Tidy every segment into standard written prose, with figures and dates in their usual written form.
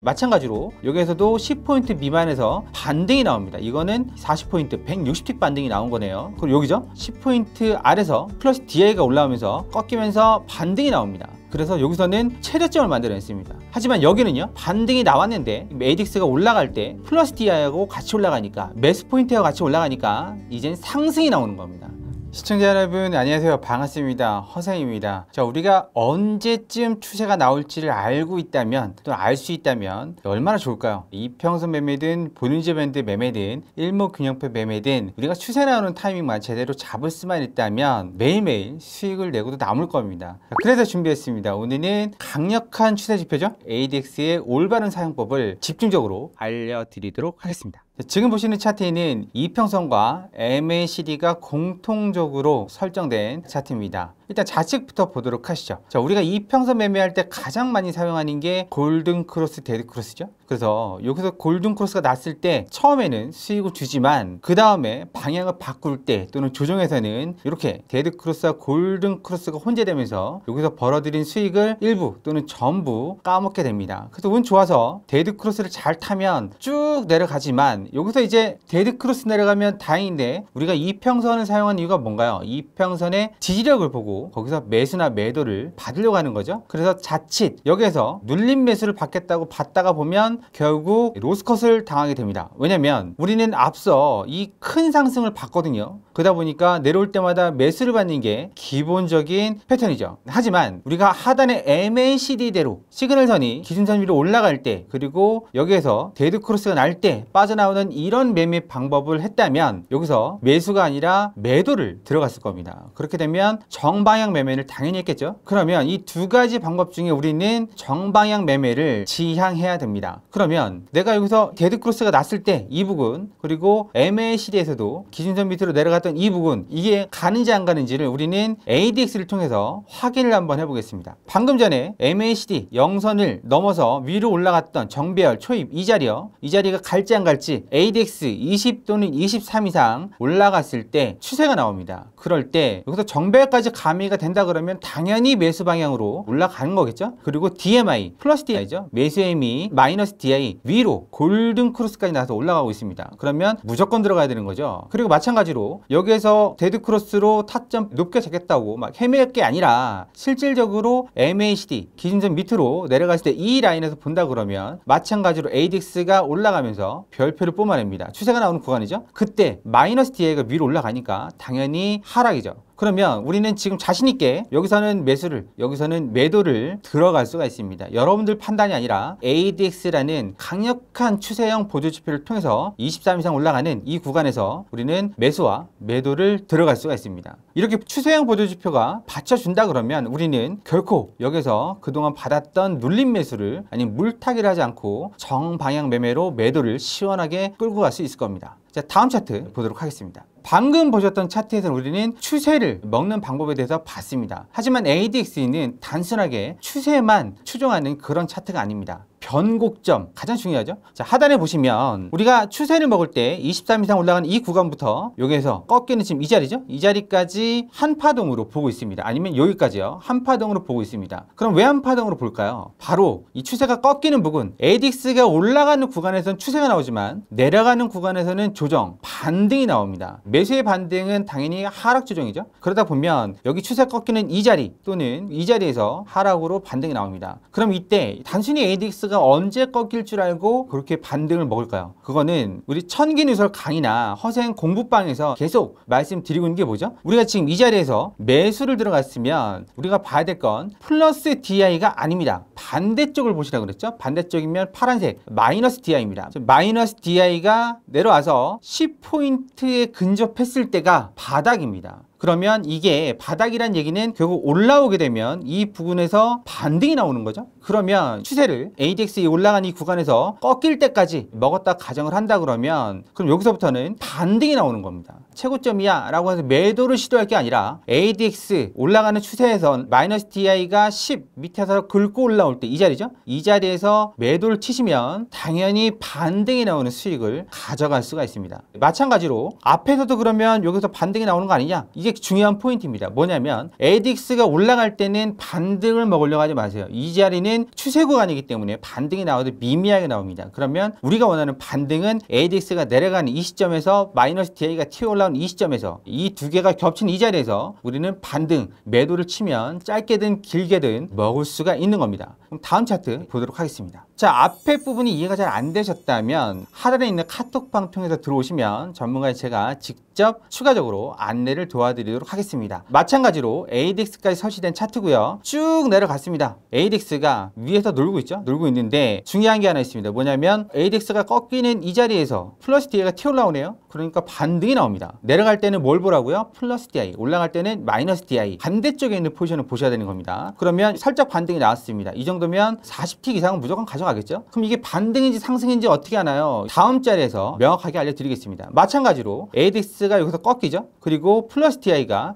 마찬가지로 여기에서도 10포인트 미만에서 반등이 나옵니다. 이거는 40포인트 160틱 반등이 나온 거네요. 그리고 여기죠, 10포인트 아래서 플러스 DI가 올라오면서 꺾이면서 반등이 나옵니다. 그래서 여기서는 최저점을 만들어냈습니다. 하지만 여기는요, 반등이 나왔는데 ADX가 올라갈 때 플러스 DI하고 같이 올라가니까, 매수 포인트하고 같이 올라가니까 이젠 상승이 나오는 겁니다. 시청자 여러분 안녕하세요, 반갑습니다. 허상입니다. 자, 우리가 언제쯤 추세가 나올지를 알고 있다면, 또 알 수 있다면 얼마나 좋을까요? 이평선 매매든 볼린저 밴드 매매든 일목균형표 매매든 우리가 추세 나오는 타이밍만 제대로 잡을 수만 있다면 매일매일 수익을 내고도 남을 겁니다. 자, 그래서 준비했습니다. 오늘은 강력한 추세 지표죠, ADX의 올바른 사용법을 집중적으로 알려드리도록 하겠습니다. 지금 보시는 차트에는 이평선과 MACD가 공통적으로 설정된 차트입니다. 일단 좌측부터 보도록 하시죠. 자, 우리가 이평선 매매할 때 가장 많이 사용하는 게 골든 크로스, 데드 크로스죠. 그래서 여기서 골든 크로스가 났을 때 처음에는 수익을 주지만 그 다음에 방향을 바꿀 때 또는 조정에서는 이렇게 데드 크로스와 골든 크로스가 혼재되면서 여기서 벌어들인 수익을 일부 또는 전부 까먹게 됩니다. 그래서 운 좋아서 데드 크로스를 잘 타면 쭉 내려가지만, 여기서 이제 데드 크로스 내려가면 다행인데 우리가 이평선을 사용한 이유가 뭔가요? 이평선의 지지력을 보고 거기서 매수나 매도를 받으려고 하는 거죠. 그래서 자칫 여기에서 눌림 매수를 받겠다고 받다가 보면 결국 로스컷을 당하게 됩니다. 왜냐면 우리는 앞서 이 큰 상승을 봤거든요. 그러다 보니까 내려올 때마다 매수를 받는 게 기본적인 패턴이죠. 하지만 우리가 하단의 MACD대로 시그널선이 기준선 위로 올라갈 때, 그리고 여기에서 데드 크로스가 날 때 빠져나오는 이런 매매 방법을 했다면 여기서 매수가 아니라 매도를 들어갔을 겁니다. 그렇게 되면 정방향 매매를 당연히 했겠죠. 그러면 이 두 가지 방법 중에 우리는 정방향 매매를 지향해야 됩니다. 그러면 내가 여기서 데드 크로스가 났을 때 이 부분, 그리고 MACD에서도 기준선 밑으로 내려갔던 이 부분, 이게 가는지 안 가는지를 우리는 ADX를 통해서 확인을 한번 해보겠습니다. 방금 전에 MACD 0선을 넘어서 위로 올라갔던 정배열 초입 이 자리요, 이 자리가 갈지 안 갈지 ADX 20 또는 23 이상 올라갔을 때 추세가 나옵니다. 그럴 때 여기서 정배열까지 가미가 된다 그러면 당연히 매수 방향으로 올라가는 거겠죠. 그리고 DMI 플러스 DI죠, 매수 ME 마이너스 DI 위로 골든 크로스까지 나서 올라가고 있습니다. 그러면 무조건 들어가야 되는 거죠. 그리고 마찬가지로 여기에서 데드 크로스로 타점 높게 잡겠다고 막 헤맬 게 아니라 실질적으로 MACD 기준선 밑으로 내려갔을 때 이 라인에서 본다 그러면 마찬가지로 ADX가 올라가면서 별표를 뿜어냅니다. 추세가 나오는 구간이죠. 그때 마이너스 DI가 위로 올라가니까 당연히 하락이죠. 그러면 우리는 지금 자신있게 여기서는 매수를, 여기서는 매도를 들어갈 수가 있습니다. 여러분들 판단이 아니라 ADX라는 강력한 추세형 보조지표를 통해서 23 이상 올라가는 이 구간에서 우리는 매수와 매도를 들어갈 수가 있습니다. 이렇게 추세형 보조지표가 받쳐준다 그러면 우리는 결코 여기서 그동안 받았던 눌림 매수를, 아니면 물타기를 하지 않고 정방향 매매로 매도를 시원하게 끌고 갈 수 있을 겁니다. 자, 다음 차트 보도록 하겠습니다. 방금 보셨던 차트에서는 우리는 추세를 먹는 방법에 대해서 봤습니다. 하지만 ADX는 단순하게 추세만 추종하는 그런 차트가 아닙니다. 변곡점 가장 중요하죠. 자, 하단에 보시면 우리가 추세를 먹을 때 23 이상 올라가는 이 구간부터 여기에서 꺾이는 지금 이 자리죠, 이 자리까지 한파동으로 보고 있습니다. 아니면 여기까지요, 한파동으로 보고 있습니다. 그럼 왜 한파동으로 볼까요? 바로 이 추세가 꺾이는 부분, ADX가 올라가는 구간에서는 추세가 나오지만 내려가는 구간에서는 조정, 반등이 나옵니다. 매수의 반등은 당연히 하락 조정이죠. 그러다 보면 여기 추세 꺾이는 이 자리 또는 이 자리에서 하락으로 반등이 나옵니다. 그럼 이때 단순히 ADX가 언제 꺾일 줄 알고 그렇게 반등을 먹을까요? 그거는 우리 천기누설 강의나 허생 공부방에서 계속 말씀드리고 있는 게 뭐죠? 우리가 지금 이 자리에서 매수를 들어갔으면 우리가 봐야 될 건 플러스 DI가 아닙니다. 반대쪽을 보시라고 그랬죠? 반대쪽이면 파란색 마이너스 DI입니다. 마이너스 DI가 내려와서 10포인트에 근접했을 때가 바닥입니다. 그러면 이게 바닥이란 얘기는 결국 올라오게 되면 이 부분에서 반등이 나오는 거죠. 그러면 추세를 ADX이 올라간 이 구간에서 꺾일 때까지 먹었다 가정을 한다 그러면, 그럼 여기서부터는 반등이 나오는 겁니다. 최고점이야 라고 해서 매도를 시도할 게 아니라 ADX 올라가는 추세에선 마이너스 DI가 10 밑에서 긁고 올라올 때 이 자리죠. 이 자리에서 매도를 치시면 당연히 반등이 나오는 수익을 가져갈 수가 있습니다. 마찬가지로 앞에서도 그러면 여기서 반등이 나오는 거 아니냐? 이게 중요한 포인트입니다. 뭐냐면 ADX가 올라갈 때는 반등을 먹으려고 하지 마세요. 이 자리는 추세 구간이기 때문에 반등이 나와도 미미하게 나옵니다. 그러면 우리가 원하는 반등은 ADX가 내려가는 이 시점에서 마이너스 DI가 튀어 올라오는 이 시점에서 이 두 개가 겹친 이 자리에서 우리는 반등, 매도를 치면 짧게든 길게든 먹을 수가 있는 겁니다. 그럼 다음 차트 보도록 하겠습니다. 자, 앞에 부분이 이해가 잘 안 되셨다면 하단에 있는 카톡방 통해서 들어오시면 전문가의 제가 직접 추가적으로 안내를 도와드리도록 하겠습니다. 마찬가지로 ADX까지 설치된 차트고요. 쭉 내려갔습니다. ADX가 위에서 놀고 있죠? 놀고 있는데 중요한 게 하나 있습니다. 뭐냐면 ADX가 꺾이는 이 자리에서 플러스 DI가 튀어 올라오네요. 그러니까 반등이 나옵니다. 내려갈 때는 뭘 보라고요? 플러스 DI. 올라갈 때는 마이너스 DI. 반대쪽에 있는 포지션을 보셔야 되는 겁니다. 그러면 살짝 반등이 나왔습니다. 이 정도면 40틱 이상은 무조건 가져가겠죠? 그럼 이게 반등인지 상승인지 어떻게 하나요? 다음 자리에서 명확하게 알려드리겠습니다. 마찬가지로 ADX가 여기서 꺾이죠? 그리고 플러스 DI가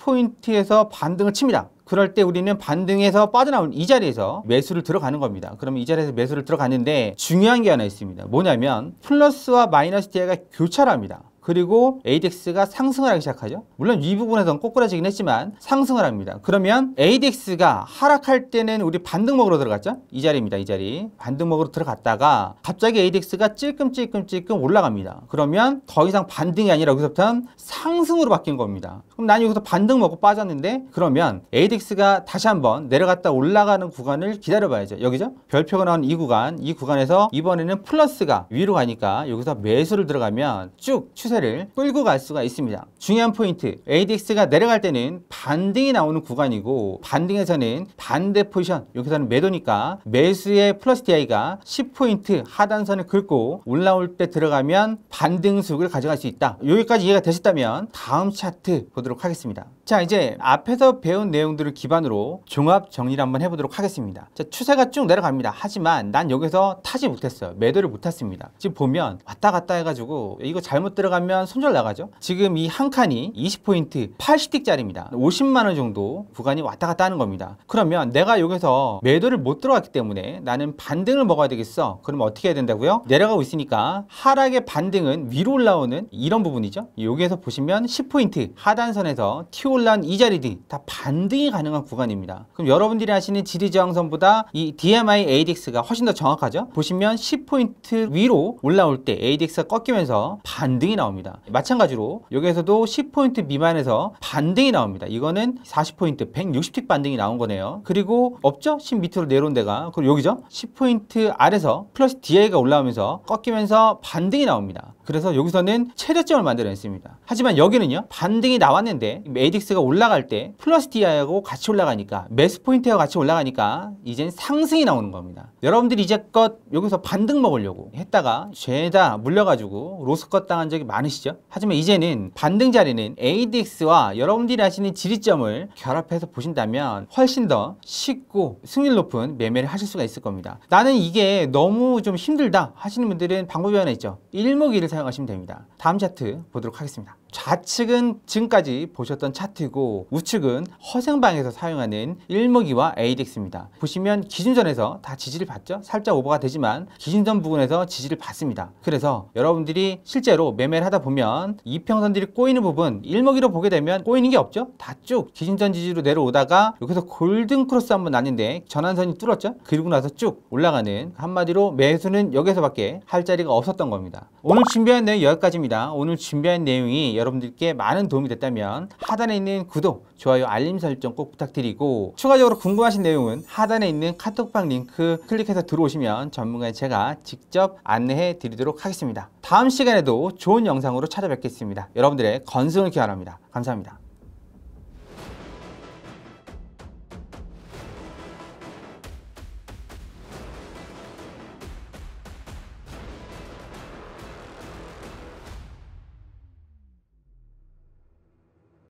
10포인트에서 반등을 칩니다. 그럴 때 우리는 반등에서 빠져나온 이 자리에서 매수를 들어가는 겁니다. 그러면 이 자리에서 매수를 들어갔는데 중요한 게 하나 있습니다. 뭐냐면 플러스와 마이너스 DI가 교차를 합니다. 그리고 ADX가 상승을 하기 시작하죠. 물론 이 부분에서는 꼬꾸라지긴 했지만 상승을 합니다. 그러면 ADX가 하락할 때는 우리 반등 먹으러 들어갔죠. 이 자리입니다. 이 자리. 반등 먹으러 들어갔다가 갑자기 ADX가 찔끔찔끔찔끔 올라갑니다. 그러면 더 이상 반등이 아니라 여기서부터는 상승으로 바뀐 겁니다. 그럼 난 여기서 반등 먹고 빠졌는데 그러면 ADX가 다시 한번 내려갔다 올라가는 구간을 기다려봐야죠. 여기죠. 별표가 나온 이 구간에서 이번에는 플러스가 위로 가니까 여기서 매수를 들어가면 쭉 추세를 끌고 갈 수가 있습니다. 중요한 포인트, ADX가 내려갈 때는 반등이 나오는 구간이고 반등에서는 반대 포지션, 여기서는 매도니까 매수의 플러스 DI가 10포인트 하단선을 긁고 올라올 때 들어가면 반등 수익을 가져갈 수 있다. 여기까지 이해가 되셨다면 다음 차트 보도록 하겠습니다. 자, 이제 앞에서 배운 내용들을 기반으로 종합 정리를 한번 해보도록 하겠습니다. 자, 추세가 쭉 내려갑니다. 하지만 난 여기서 타지 못했어요. 매도를 못했습니다. 지금 보면 왔다 갔다 해가지고 이거 잘못 들어가면 손절 나가죠. 지금 이 한 칸이 20포인트 80틱짜리입니다. 50만원 정도 구간이 왔다 갔다 하는 겁니다. 그러면 내가 여기서 매도를 못 들어갔기 때문에 나는 반등을 먹어야 되겠어. 그러면 어떻게 해야 된다고요? 내려가고 있으니까 하락의 반등은 위로 올라오는 이런 부분이죠. 여기에서 보시면 10포인트 하단선에서 튀어 올라온 이 자리들이 다 반등이 가능한 구간입니다. 그럼 여러분들이 하시는 지리저항선보다 이 DMI ADX가 훨씬 더 정확하죠. 보시면 10포인트 위로 올라올 때 ADX가 꺾이면서 반등이 나옵니다. 마찬가지로 여기에서도 10포인트 미만에서 반등이 나옵니다. 이거는 40포인트 160틱 반등이 나온 거네요. 그리고 없죠? 10 밑으로 내려온 데가. 그리고 여기죠? 10포인트 아래서 플러스 DI가 올라오면서 꺾이면서 반등이 나옵니다. 그래서 여기서는 최저점을 만들어냈습니다. 하지만 여기는요, 반등이 나왔는데 ADX가 올라갈 때 플러스 DI하고 같이 올라가니까, 매수 포인트와 같이 올라가니까 이젠 상승이 나오는 겁니다. 여러분들이 이제껏 여기서 반등 먹으려고 했다가 죄다 물려가지고 로스컷 당한 적이 많으시죠? 하지만 이제는 반등 자리는 ADX와 여러분들이 하시는 지리점을 결합해서 보신다면 훨씬 더 쉽고 승률 높은 매매를 하실 수가 있을 겁니다. 나는 이게 너무 좀 힘들다 하시는 분들은 방법이 하나 있죠. 일목이를 사용하시면 됩니다. 다음 차트 보도록 하겠습니다. 좌측은 지금까지 보셨던 차트이고 우측은 허생방에서 사용하는 일목이와 ADX입니다. 보시면 기준선에서 다 지지를 받죠? 살짝 오버가 되지만 기준선 부분에서 지지를 받습니다. 그래서 여러분들이 실제로 매매를 하다 보면 이평선들이 꼬이는 부분 일목이로 보게 되면 꼬이는 게 없죠? 다 쭉 기준선 지지로 내려오다가 여기서 골든 크로스 한번 났는데 전환선이 뚫었죠? 그리고 나서 쭉 올라가는, 한마디로 매수는 여기서밖에 할 자리가 없었던 겁니다. 오늘 준비한 내용 여기까지입니다. 오늘 준비한 내용이 여러분들께 많은 도움이 됐다면 하단에 있는 구독, 좋아요, 알림 설정 꼭 부탁드리고 추가적으로 궁금하신 내용은 하단에 있는 카톡방 링크 클릭해서 들어오시면 전문가의 제가 직접 안내해 드리도록 하겠습니다. 다음 시간에도 좋은 영상으로 찾아뵙겠습니다. 여러분들의 건승을 기원합니다. 감사합니다.